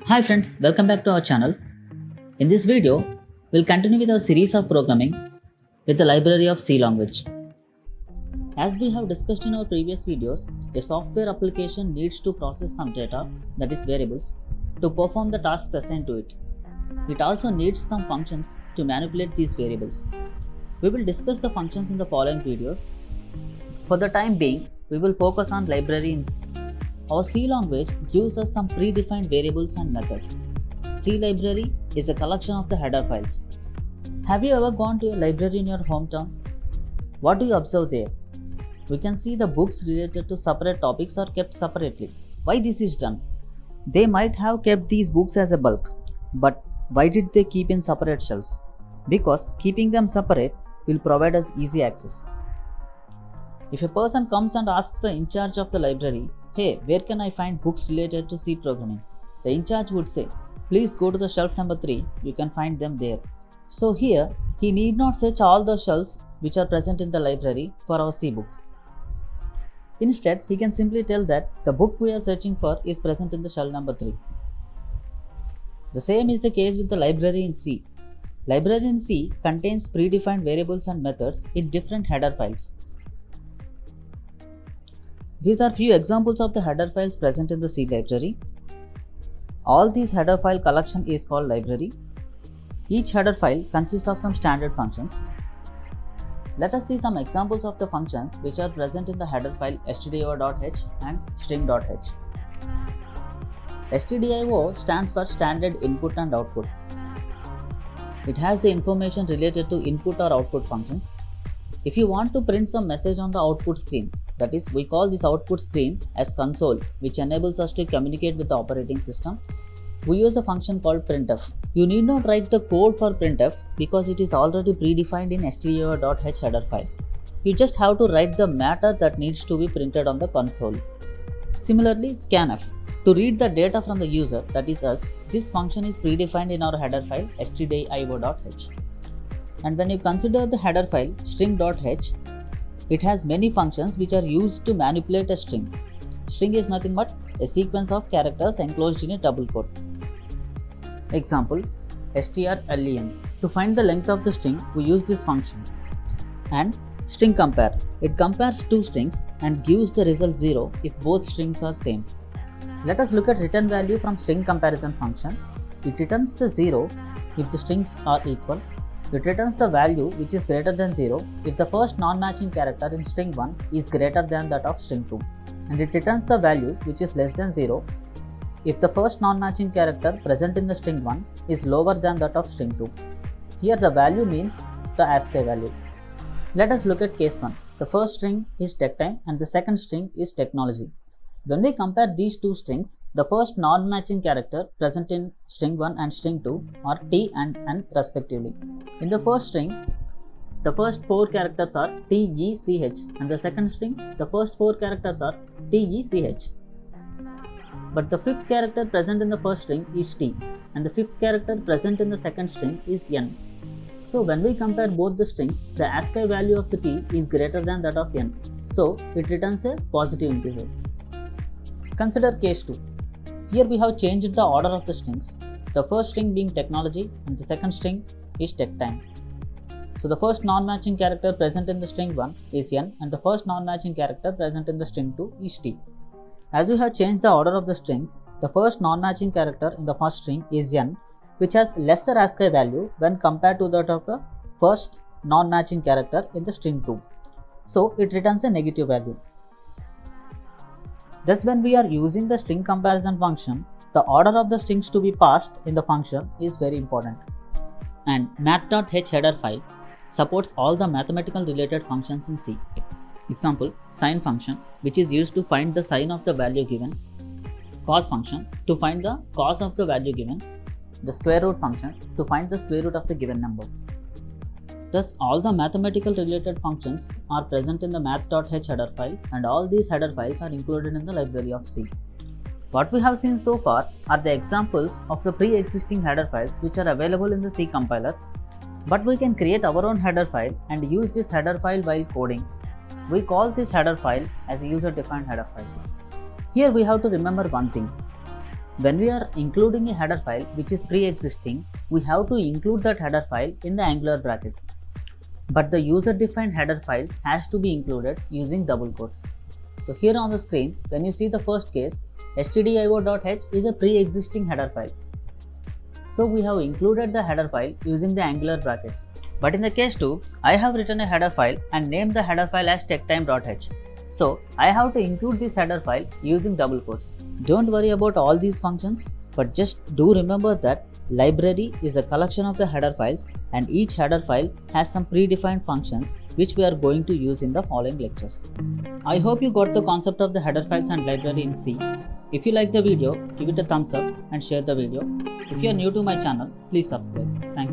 Hi friends, welcome back to our channel. In this video, we'll continue with our series of programming with the library of C language. As we have discussed in our previous videos, a software application needs to process some data, that is variables, to perform the tasks assigned to it. It also needs some functions to manipulate these variables. We will discuss the functions in the following videos. For the time being, we will focus on library in C. Our C language gives us some predefined variables and methods. C library is a collection of the header files. Have you ever gone to a library in your hometown? What do you observe there? We can see the books related to separate topics are kept separately. Why this is done? They might have kept these books as a bulk, but why did they keep in separate shelves? Because keeping them separate will provide us easy access. If a person comes and asks the in charge of the library, "Hey, where can I find books related to C programming?" the in charge would say, "Please go to the shelf number 3, you can find them there." So here, he need not search all the shelves which are present in the library for our C book. Instead, he can simply tell that the book we are searching for is present in the shelf number 3. The same is the case with the library in C. Library in C contains predefined variables and methods in different header files. These are few examples of the header files present in the C library. All these header file collection is called library. Each header file consists of some standard functions. Let us see some examples of the functions which are present in the header file stdio.h and string.h. Stdio stands for standard input and output. It has the information related to input or output functions. If you want to print some message on the output screen, that is, we call this output screen as console, which enables us to communicate with the operating system, we use a function called printf. You need not write the code for printf because it is already predefined in stdio.h header file. You just have to write the matter that needs to be printed on the console. Similarly, scanf. To read the data from the user, that is us, this function is predefined in our header file stdio.h. And when you consider the header file string.h, it has many functions which are used to manipulate a string. String is nothing but a sequence of characters enclosed in a double quote. Example, strlen. To find the length of the string, we use this function. And string compare. It compares two strings and gives the result 0 if both strings are same. Let us look at return value from string comparison function. It returns the 0 if the strings are equal. It returns the value which is greater than 0 if the first non-matching character in string 1 is greater than that of string 2. And it returns the value which is less than 0 if the first non-matching character present in the string 1 is lower than that of string 2. Here the value means the ASCII value. Let us look at case 1. The first string is TechTime and the second string is technology. When we compare these two strings, the first non-matching character present in string 1 and string 2 are T and N respectively. In the first string, the first 4 characters are T, E, C, H, and the second string, the first 4 characters are T, E, C, H. But the fifth character present in the first string is T, and the fifth character present in the second string is N. So when we compare both the strings, the ASCII value of the T is greater than that of N. So it returns a positive integer. Consider case 2. Here we have changed the order of the strings, the first string being technology and the second string is TechTime. So the first non-matching character present in the string 1 is N and the first non-matching character present in the string 2 is T. As we have changed the order of the strings, the first non-matching character in the first string is N, which has lesser ASCII value when compared to that of the first non-matching character in the string 2. So it returns a negative value. Thus, when we are using the string comparison function, the order of the strings to be passed in the function is very important. And math.h header file supports all the mathematical related functions in C. Example, sine function, which is used to find the sine of the value given, cos function to find the cos of the value given, the square root function to find the square root of the given number. Thus, all the mathematical related functions are present in the math.h header file and all these header files are included in the library of C. What we have seen so far are the examples of the pre-existing header files which are available in the C compiler, but we can create our own header file and use this header file while coding. We call this header file as a user-defined header file. Here we have to remember one thing. When we are including a header file which is pre-existing, we have to include that header file in the angular brackets. But the user-defined header file has to be included using double quotes. So here on the screen, when you see the first case, stdio.h is a pre-existing header file. So we have included the header file using the angular brackets. But in the case 2, I have written a header file and named the header file as TechTime.h. So I have to include this header file using double quotes. Don't worry about all these functions, but just do remember that library is a collection of the header files and each header file has some predefined functions which we are going to use in the following lectures. I hope you got the concept of the header files and library in C. If you like the video, give it a thumbs up and share the video. If you are new to my channel, please subscribe.